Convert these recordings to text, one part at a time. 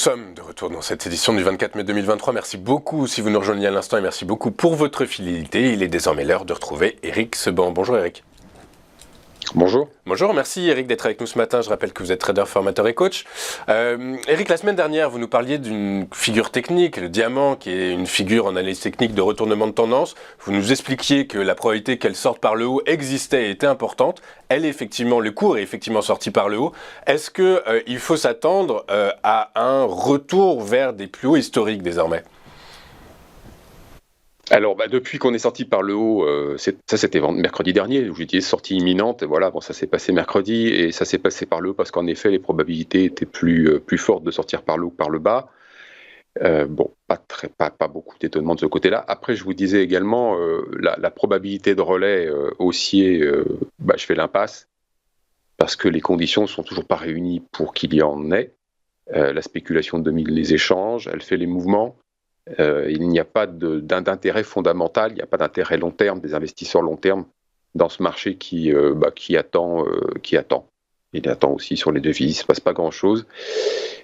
sommes de retour dans cette édition du 24 mai 2023. Merci beaucoup si vous nous rejoignez à l'instant et merci beaucoup pour votre fidélité. Il est désormais l'heure de retrouver Eric Seban. Bonjour Eric. Bonjour. Bonjour, merci Eric d'être avec nous ce matin. Je rappelle que vous êtes trader, formateur et coach. Eric, la semaine dernière, vous nous parliez d'une figure technique, le diamant, qui est une figure en analyse technique de retournement de tendance. Vous nous expliquiez que la probabilité qu'elle sorte par le haut existait et était importante. Elle est effectivement, le cours est effectivement sorti par le haut. Est-ce que il faut s'attendre à un retour vers des plus hauts historiques désormais ? Alors, depuis qu'on est sorti par le haut, c'était mercredi dernier, où j'ai dit sortie imminente, et voilà, bon, ça s'est passé mercredi, et ça s'est passé par le haut parce qu'en effet, les probabilités étaient plus fortes de sortir par le haut que par le bas. Pas beaucoup d'étonnement de ce côté-là. Après, je vous disais également, la probabilité de relais haussier, je fais l'impasse, parce que les conditions ne sont toujours pas réunies pour qu'il y en ait. La spéculation domine les échanges, elle fait les mouvements. Il n'y a pas d'intérêt fondamental, il n'y a pas d'intérêt long terme, des investisseurs long terme dans ce marché qui attend. Il attend aussi sur les devises, il ne se passe pas grand-chose.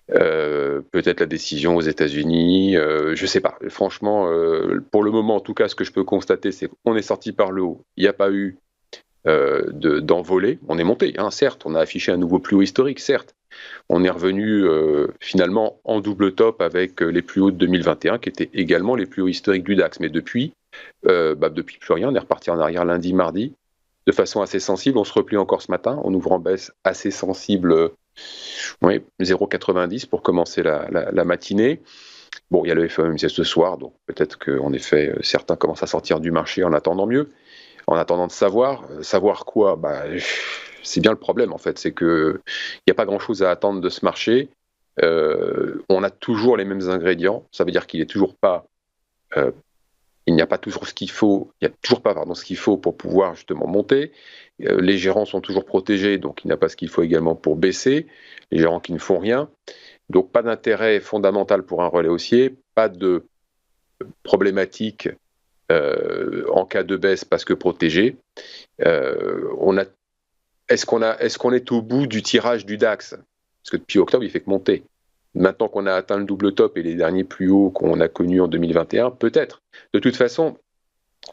Peut-être la décision aux États-Unis, je ne sais pas. Franchement, pour le moment, en tout cas, ce que je peux constater, c'est qu'on est sorti par le haut. Il n'y a pas eu d'envolée. On est monté, certes, on a affiché un nouveau plus haut historique, certes. On est revenu finalement en double top avec les plus hauts de 2021, qui étaient également les plus hauts historiques du DAX. Mais depuis plus rien, on est reparti en arrière lundi, mardi, de façon assez sensible. On se replie encore ce matin, on ouvre en baisse assez sensible, 0,90 pour commencer la matinée. Bon, il y a le FOMC ce soir, donc peut-être qu'en effet, certains commencent à sortir du marché en attendant mieux. En attendant de savoir quoi, c'est bien le problème en fait, c'est qu'il n'y a pas grand-chose à attendre de ce marché. On a toujours les mêmes ingrédients, ça veut dire qu'il est toujours pas, il n'y a pas toujours ce qu'il faut, il n'y a toujours pas ce qu'il faut pour pouvoir justement monter. Les gérants sont toujours protégés, donc il n'y a pas ce qu'il faut également pour baisser. Les gérants qui ne font rien, donc pas d'intérêt fondamental pour un relais haussier, pas de problématique. En cas de baisse parce que protégé. Est-ce qu'on est au bout du tirage du DAX ? Parce que depuis octobre, il fait que monter. Maintenant qu'on a atteint le double top et les derniers plus hauts qu'on a connus en 2021, peut-être. De toute façon,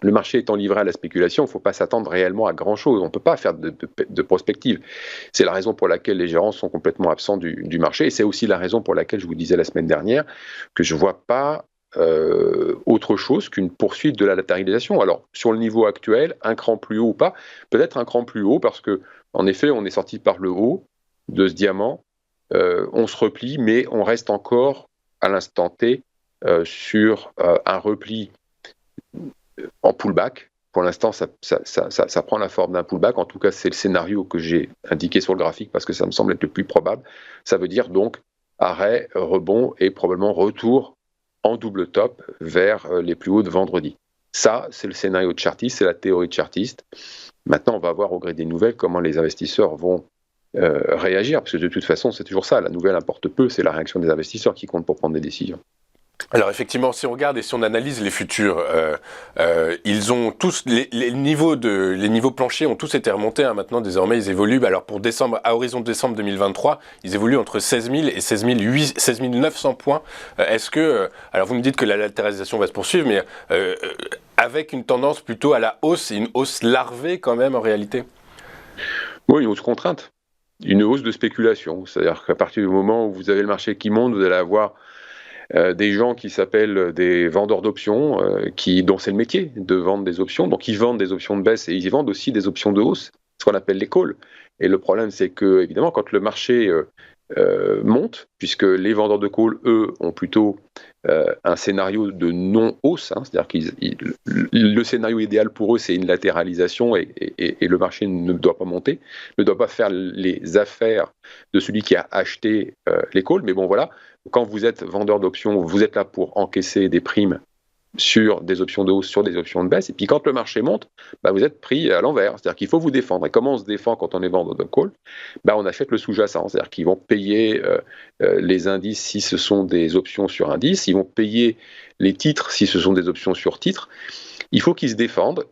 le marché étant livré à la spéculation, il ne faut pas s'attendre réellement à grand-chose. On ne peut pas faire de prospective. C'est la raison pour laquelle les gérants sont complètement absents du marché. Et c'est aussi la raison pour laquelle je vous disais la semaine dernière que je ne vois pas autre chose qu'une poursuite de la latéralisation. Alors, sur le niveau actuel, un cran plus haut ou pas, peut-être un cran plus haut parce que, en effet, on est sorti par le haut de ce diamant, on se replie, mais on reste encore à l'instant T sur un repli en pullback. Pour l'instant, ça prend la forme d'un pullback. En tout cas, c'est le scénario que j'ai indiqué sur le graphique parce que ça me semble être le plus probable. Ça veut dire donc arrêt, rebond et probablement retour en double top vers les plus hauts de vendredi. Ça, c'est le scénario de chartiste, c'est la théorie de chartiste. Maintenant, on va voir au gré des nouvelles comment les investisseurs vont réagir, parce que de toute façon, c'est toujours ça. La nouvelle importe peu, c'est la réaction des investisseurs qui compte pour prendre des décisions. Alors effectivement, si on regarde et si on analyse les futurs, ils ont tous les niveaux planchers ont tous été remontés. Maintenant, désormais, ils évoluent. Alors pour décembre, à horizon de décembre 2023, ils évoluent entre 16 000 et 16 900 points. Est-ce que, alors vous me dites que la latéralisation va se poursuivre, mais avec une tendance plutôt à la hausse et une hausse larvée quand même en réalité. Oui, une hausse contrainte, une hausse de spéculation. C'est-à-dire qu'à partir du moment où vous avez le marché qui monte, vous allez avoir des gens qui s'appellent des vendeurs d'options, dont c'est le métier de vendre des options. Donc ils vendent des options de baisse et ils vendent aussi des options de hausse, ce qu'on appelle les calls. Et le problème, c'est que évidemment, quand le marché monte, puisque les vendeurs de calls, eux, ont plutôt un scénario de non-hausse, c'est-à-dire que le scénario idéal pour eux, c'est une latéralisation et le marché ne doit pas monter, ne doit pas faire les affaires de celui qui a acheté les calls. Mais bon, voilà, quand vous êtes vendeur d'options, vous êtes là pour encaisser des primes sur des options de hausse, sur des options de baisse. Et puis quand le marché monte, vous êtes pris à l'envers. C'est-à-dire qu'il faut vous défendre. Et comment on se défend quand on est vendeur de call ? On achète le sous-jacent. C'est-à-dire qu'ils vont payer les indices si ce sont des options sur indices. Ils vont payer les titres si ce sont des options sur titres. Il faut qu'ils se défendent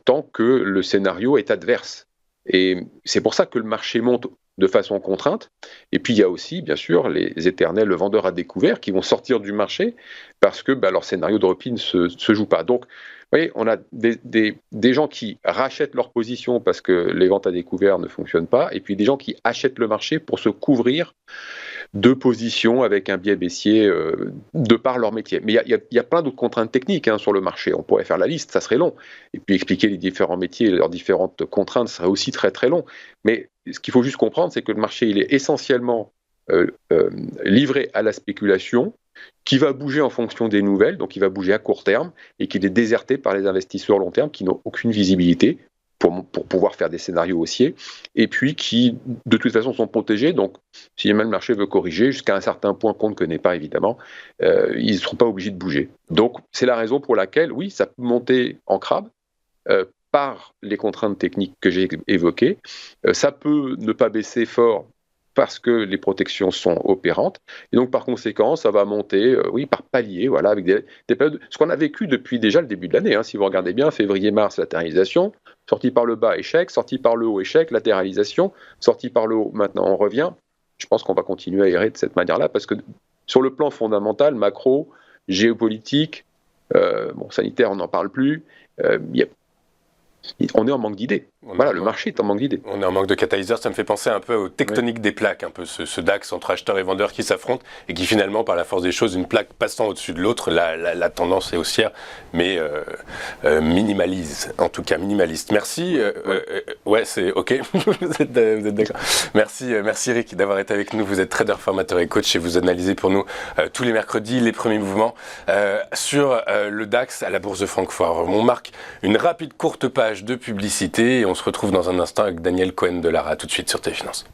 tant que le scénario est adverse. Et c'est pour ça que le marché monte de façon contrainte. Et puis il y a aussi, bien sûr, les éternels vendeurs à découvert qui vont sortir du marché parce que leur scénario de repli ne se joue pas. Donc, vous voyez, on a des gens qui rachètent leur position parce que les ventes à découvert ne fonctionnent pas, et puis des gens qui achètent le marché pour se couvrir de positions avec un biais baissier de par leur métier. Mais il y a plein d'autres contraintes techniques sur le marché. On pourrait faire la liste, ça serait long. Et puis expliquer les différents métiers et leurs différentes contraintes serait aussi très très long. Mais ce qu'il faut juste comprendre, c'est que le marché, il est essentiellement livré à la spéculation, qui va bouger en fonction des nouvelles, donc il va bouger à court terme, et qu'il est déserté par les investisseurs long terme qui n'ont aucune visibilité pour pouvoir faire des scénarios haussiers, et puis qui, de toute façon, sont protégés. Donc, si jamais le marché veut corriger, jusqu'à un certain point qu'on ne connaît pas, évidemment, ils ne seront pas obligés de bouger. Donc, c'est la raison pour laquelle, oui, ça peut monter en crabe, par les contraintes techniques que j'ai évoquées. Ça peut ne pas baisser fort parce que les protections sont opérantes. Et donc, par conséquent, ça va monter, oui, par palier, voilà, avec des périodes. Ce qu'on a vécu depuis déjà le début de l'année, si vous regardez bien, février-mars, latéralisation, sorti par le bas, échec, sorti par le haut, échec, latéralisation, sorti par le haut, maintenant on revient. Je pense qu'on va continuer à errer de cette manière-là, parce que sur le plan fondamental, macro, géopolitique, sanitaire, on n'en parle plus, on est en manque d'idées. Voilà, le marché est en manque d'idées. On est en manque de catalyseurs. Ça me fait penser un peu aux tectoniques des plaques, un peu ce DAX entre acheteurs et vendeurs qui s'affrontent et qui finalement, par la force des choses, une plaque passant au-dessus de l'autre, la tendance est haussière, mais minimalise, en tout cas minimaliste. Merci. Ouais, c'est OK. Vous êtes d'accord. Merci Eric d'avoir été avec nous. Vous êtes trader, formateur et coach et vous analysez pour nous tous les mercredis les premiers mouvements sur le DAX à la Bourse de Francfort. On marque une rapide courte page de publicité et on se retrouve dans un instant avec Daniel Cohen de Lara, tout de suite sur Téléfinance.